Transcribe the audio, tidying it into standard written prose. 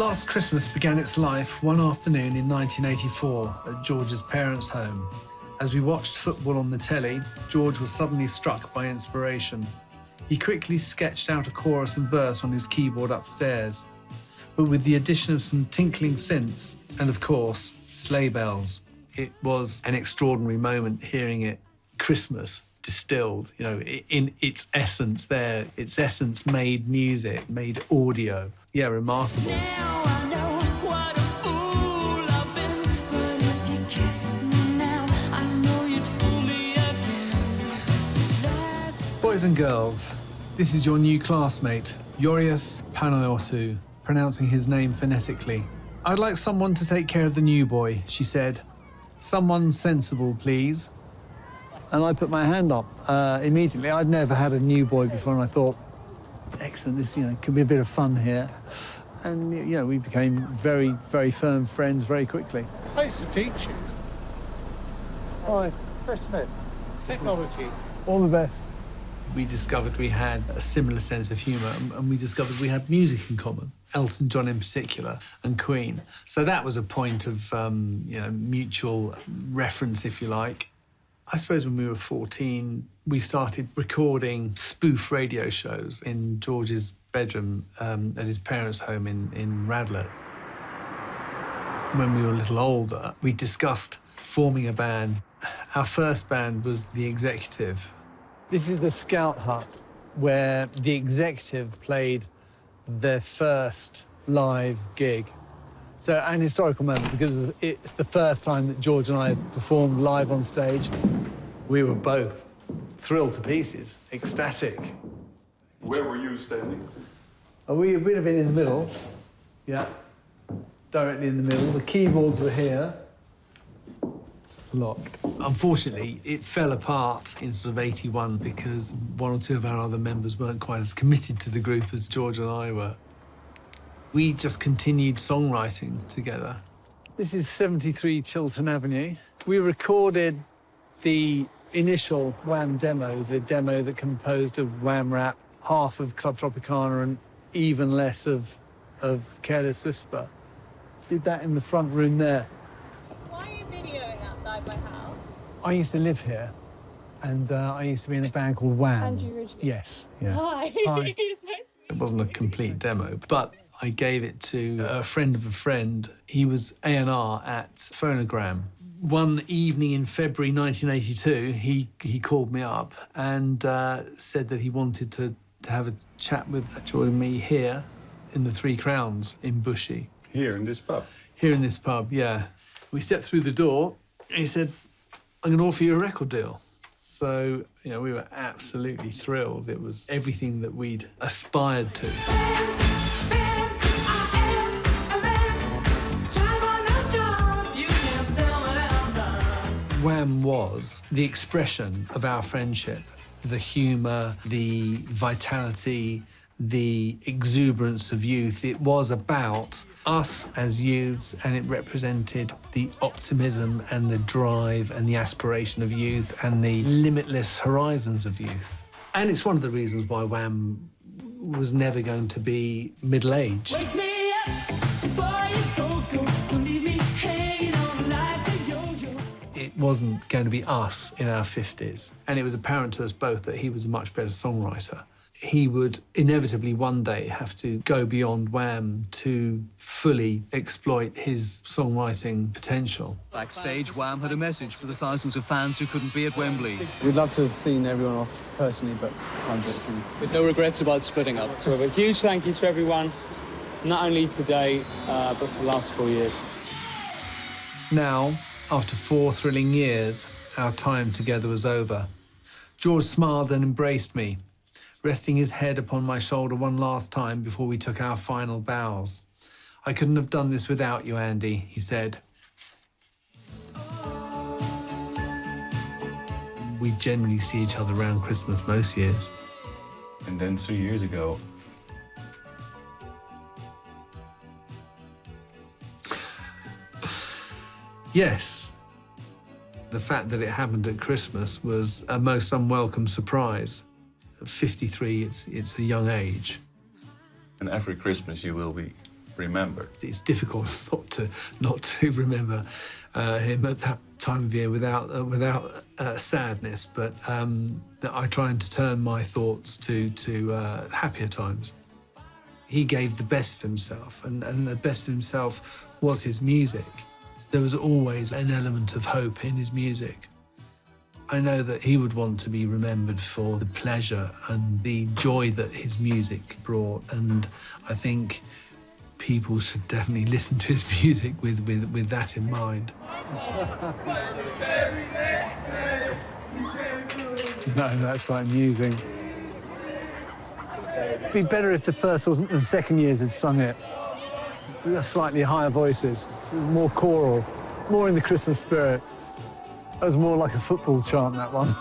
Last Christmas began its life one afternoon in 1984 at George's parents' home. As we watched football on the telly, George was suddenly struck by inspiration. He quickly sketched out a chorus and verse on his keyboard upstairs, but with the addition of some tinkling synths and, of course, sleigh bells. It was an extraordinary moment hearing it, Christmas distilled, you know, in its essence there. Its essence made music, made audio. Yeah, remarkable. Now I know what a fool I've been, but if you kissed me now, I know you'd fool me again. Boys and girls, this is your new classmate, Yorius Panayotou, pronouncing his name phonetically. I'd like someone to take care of the new boy, she said. Someone sensible, please. And I put my hand up immediately. I'd never had a new boy before, and I thought, excellent, this, could be a bit of fun here. And, we became very, very firm friends very quickly. I used to teach you. Hi. Chris Smith. Technology. All the best. We discovered we had a similar sense of humour, and we discovered we had music in common, Elton John in particular, and Queen. So that was a point of, mutual reference, if you like. I suppose when we were 14, we started recording spoof radio shows in George's bedroom at his parents' home in Radlett. When we were a little older, we discussed forming a band. Our first band was The Executive. This is the Scout Hut, where The Executive played their first live gig. So an historical moment, because it's the first time that George and I performed live on stage. We were both thrilled to pieces, ecstatic. Where were you standing? We would have been in the middle, yeah, directly in the middle. The keyboards were here, locked. Unfortunately, it fell apart in sort of 81 because one or two of our other members weren't quite as committed to the group as George and I were. We just continued songwriting together. This is 73 Chiltern Avenue. We recorded the initial Wham demo, the demo that composed of Wham rap, half of Club Tropicana and even less of Careless Whisper. Did that in the front room there. Why are you videoing outside my house? I used to live here, and I used to be in a band called Wham. Andrew Ridgeley. Yes, yeah. Hi. Hi. It's so sweet. It wasn't a complete demo, but I gave it to a friend of a friend. He was A&R at Phonogram. One evening in February 1982, he called me up and said that he wanted to have a chat with George and me here in the Three Crowns in Bushy. Here in this pub? Here in this pub, yeah. We stepped through the door and he said, I'm going to offer you a record deal. So, we were absolutely thrilled. It was everything that we'd aspired to. Wham was the expression of our friendship, the humour, the vitality, the exuberance of youth. It was about us as youths, and it represented the optimism and the drive and the aspiration of youth and the limitless horizons of youth. And it's one of the reasons why Wham was never going to be middle-aged. Wake me up before you go. Don't leave me hanging on like a yo-yo. It wasn't going to be us in our 50s. And it was apparent to us both that he was a much better songwriter. He would inevitably one day have to go beyond Wham to fully exploit his songwriting potential. Backstage, Wham had a message for the thousands of fans who couldn't be at Wembley. We'd love to have seen everyone off personally, but can't do it. With no regrets about splitting up. So a huge thank you to everyone, not only today, but for the last 4 years. Now, after 4 thrilling years, our time together was over. George smiled and embraced me, resting his head upon my shoulder one last time before we took our final bows. I couldn't have done this without you, Andy, he said. We generally see each other around Christmas most years. And then 3 years ago, Yes. The fact that it happened at Christmas was a most unwelcome surprise. At 53, it's a young age. and every Christmas you will be remember. It's difficult not to remember him at that time of year without sadness, but that I try and turn my thoughts to happier times. He gave the best of himself, and the best of himself was his music. There was always an element of hope in his music. I know that he would want to be remembered for the pleasure and the joy that his music brought, and I think people should definitely listen to his music with that in mind. No, that's quite amusing. It'd be better if the first or the second years had sung it. Slightly higher voices, more choral, more in the Christmas spirit. That was more like a football chant, that one.